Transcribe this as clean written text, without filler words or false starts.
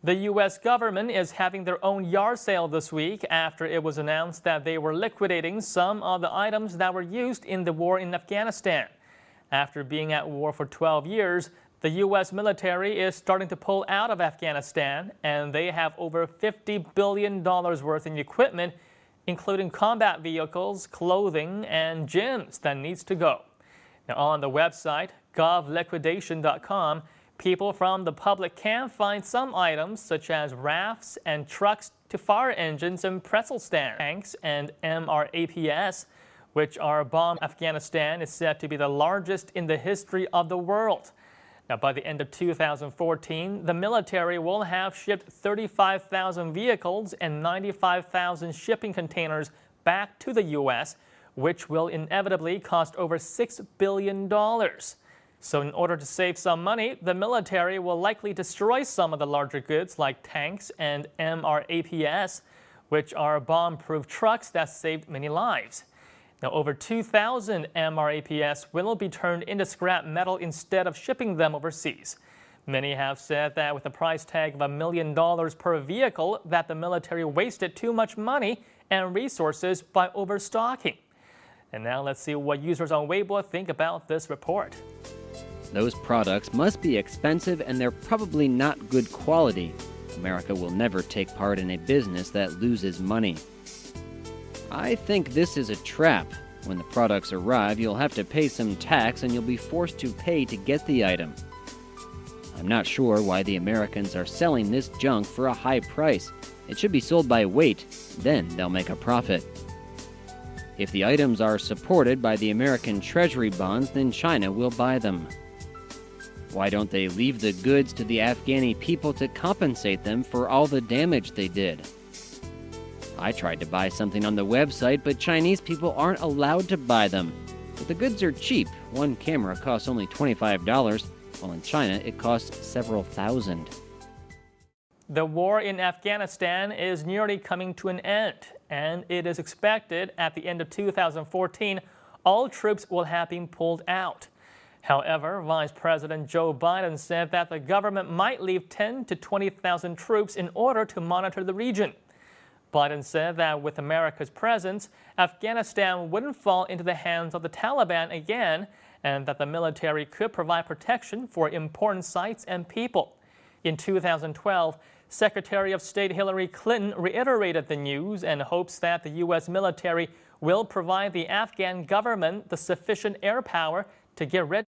The U.S. government is having their own yard sale this week after it was announced that they were liquidating some of the items that were used in the war in Afghanistan. After being at war for 12 years, the U.S. military is starting to pull out of Afghanistan, and they have over $50 billion worth in equipment, including combat vehicles, clothing, and gyms that needs to go. Now, on the website, govliquidation.com, people from the public can find some items such as rafts and trucks to fire engines and pretzel stands. Tanks and MRAPS, which are bombed Afghanistan, is said to be the largest in the history of the world. Now, by the end of 2014, the military will have shipped 35,000 vehicles and 95,000 shipping containers back to the U.S., which will inevitably cost over $6 billion. So in order to save some money, the military will likely destroy some of the larger goods like tanks and MRAPS, which are bomb-proof trucks that saved many lives. Now, over 2,000 MRAPS will be turned into scrap metal instead of shipping them overseas. Many have said that with a price tag of $1 million per vehicle, that the military wasted too much money and resources by overstocking. And now let's see what users on Weibo think about this report. Those products must be expensive and they're probably not good quality. America will never take part in a business that loses money. I think this is a trap. When the products arrive, you'll have to pay some tax and you'll be forced to pay to get the item. I'm not sure why the Americans are selling this junk for a high price. It should be sold by weight, then they'll make a profit. If the items are supported by the American Treasury bonds, then China will buy them. Why don't they leave the goods to the Afghani people to compensate them for all the damage they did? I tried to buy something on the website, but Chinese people aren't allowed to buy them. But the goods are cheap. One camera costs only $25, while in China it costs several thousand. The war in Afghanistan is nearly coming to an end, and it is expected at the end of 2014 all troops will have been pulled out. However, Vice President Joe Biden said that the government might leave 10,000 to 20,000 troops in order to monitor the region. Biden said that with America's presence, Afghanistan wouldn't fall into the hands of the Taliban again, and that the military could provide protection for important sites and people. In 2012, Secretary of State Hillary Clinton reiterated the news and hopes that the U.S. military will provide the Afghan government the sufficient air power to get rid